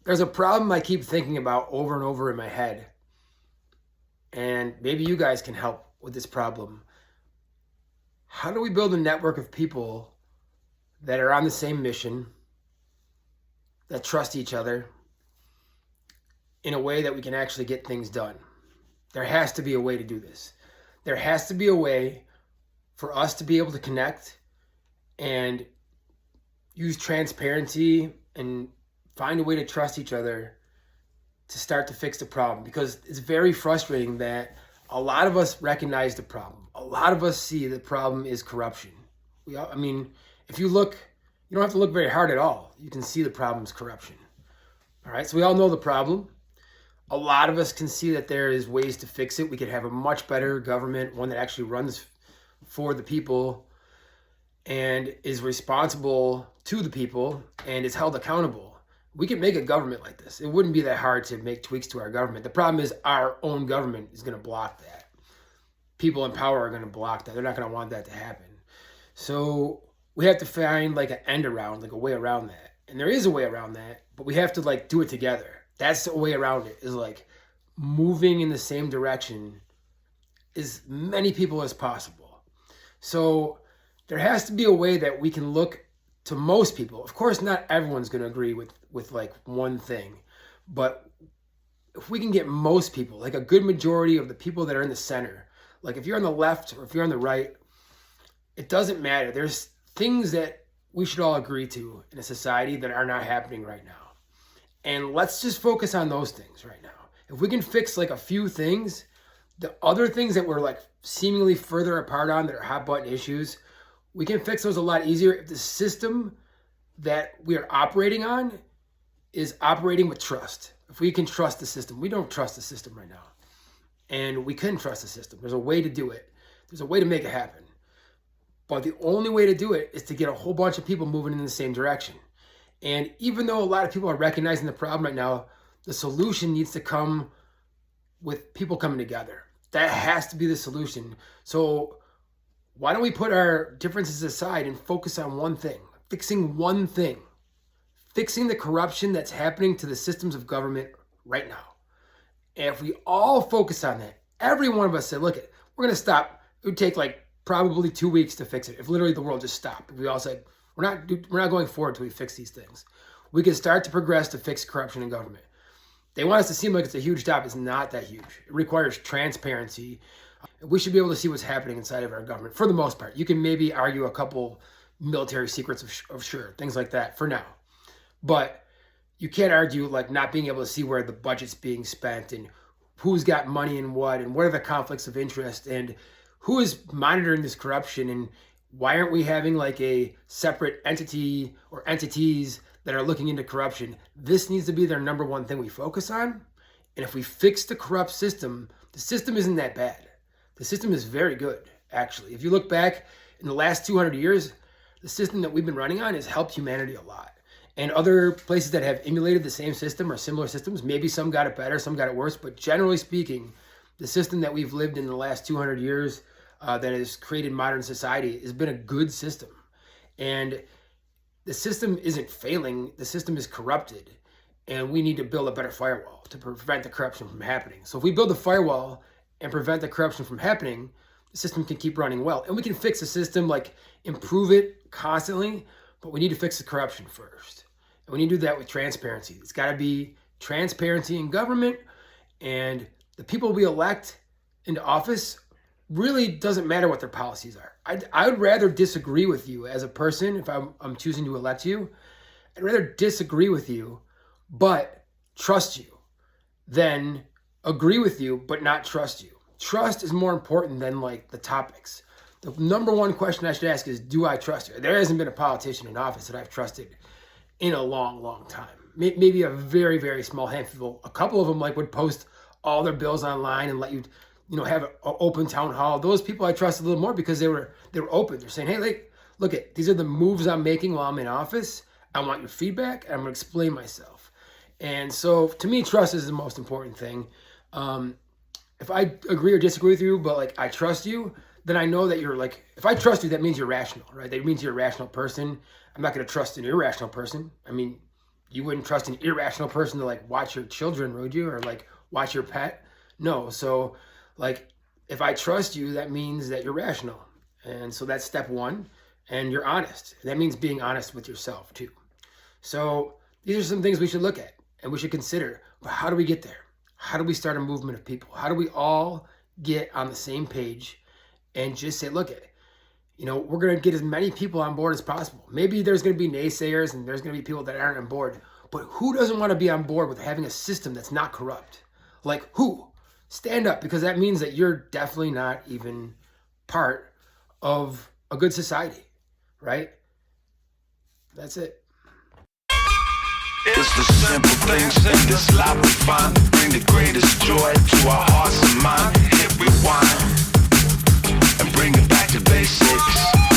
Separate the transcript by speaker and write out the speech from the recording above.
Speaker 1: There's a problem I keep thinking about over and over in my head, and maybe you guys can help with this problem. How do we build a network of people that are on the same mission, that trust each other in a way that we can actually get things done? There has to be a way to do this. There has to be a way for us to be able to connect and use transparency and find a way to trust each other to start to fix the problem, because it's very frustrating that a lot of us recognize the problem. A lot of us see the problem is corruption. I mean, if you look, you don't have to look very hard at all. You can see the problem is corruption. All right, so we all know the problem. A lot of us can see that there is ways to fix it. We could have a much better government, one that actually runs for the people and is responsible to the people and is held accountable. We could make a government like this. It wouldn't be that hard to make tweaks to our government. The problem is our own government is going to block that. People in power are going to block that. They're not going to want that to happen. So we have to find like an end around, like a way around that. And there is a way around that, but we have to like do it together. That's the way around it, is like moving in the same direction as many people as possible. So there has to be a way that we can look to most people. Of course, not everyone's going to agree with like one thing, but if we can get most people, like a good majority of the people that are in the center, like if you're on the left or if you're on the right, it doesn't matter. There's things that we should all agree to in a society that are not happening right now. And let's just focus on those things right now. If we can fix like a few things, the other things that we're like seemingly further apart on that are hot button issues, we can fix those a lot easier if the system that we are operating on is operating with trust. If we can trust the system, we don't trust the system right now. And we can trust the system. There's a way to do it. There's a way to make it happen. But the only way to do it is to get a whole bunch of people moving in the same direction. And even though a lot of people are recognizing the problem right now, the solution needs to come with people coming together. That has to be the solution. So why don't we put our differences aside and focus on one thing, fixing one thing, fixing the corruption that's happening to the systems of government right now. And if we all focus on that, every one of us said, look, we're going to stop. It would take like probably 2 weeks to fix it. If literally the world just stopped, if we all said, we're not going forward until we fix these things. We can start to progress to fix corruption in government. They want us to seem like it's a huge job. It's not that huge. It requires transparency. We should be able to see what's happening inside of our government for the most part. You can maybe argue a couple military secrets of sure, things like that for now. But you can't argue like not being able to see where the budget's being spent and who's got money and what are the conflicts of interest and who is monitoring this corruption, and why aren't we having like a separate entity or entities that are looking into corruption? This needs to be their number one thing we focus on. And if we fix the corrupt system, the system isn't that bad. The system is very good, actually. If you look back in the last 200 years, the system that we've been running on has helped humanity a lot. And other places that have emulated the same system or similar systems, maybe some got it better, some got it worse, but generally speaking, the system that we've lived in the last 200 years that has created modern society has been a good system. And the system isn't failing, the system is corrupted. And we need to build a better firewall to prevent the corruption from happening. So if we build a firewall and prevent the corruption from happening, the system can keep running well. And we can fix the system, like improve it constantly, but we need to fix the corruption first. And we need to do that with transparency. It's got to be transparency in government, and the people we elect into office really doesn't matter what their policies are. I would rather disagree with you as a person if I'm choosing to elect you. I'd rather disagree with you, but trust you, than agree with you, but not trust you. Trust is more important than like the topics. The number one question I should ask is, do I trust you? There hasn't been a politician in office that I've trusted in a long, long time. Maybe a very, very small handful. A couple of them like would post all their bills online and let you have an open town hall. Those people I trust a little more because they were open. They're saying, hey, like, look at these are the moves I'm making while I'm in office. I want your feedback, and I'm gonna explain myself. And so to me, trust is the most important thing. If I agree or disagree with you, but like I trust you, then I know that you're like, if I trust you, that means you're rational, right? That means you're a rational person. I'm not gonna trust an irrational person. I mean, You wouldn't trust an irrational person to like watch your children, would you? Or like watch your pet? No. So like if I trust you, that means that you're rational. And so that's step one. And you're honest. That means being honest with yourself too. So these are some things we should look at and we should consider. But how do we get there? How do we start a movement of people? How do we all get on the same page and just say, look, we're going to get as many people on board as possible. Maybe there's going to be naysayers and there's going to be people that aren't on board. But who doesn't want to be on board with having a system that's not corrupt? Like who? Stand up, because that means that you're definitely not even part of a good society, right? That's it.
Speaker 2: It's the simple things in this life we find bring the greatest joy to our hearts and minds. Hit rewind and bring it back to basics.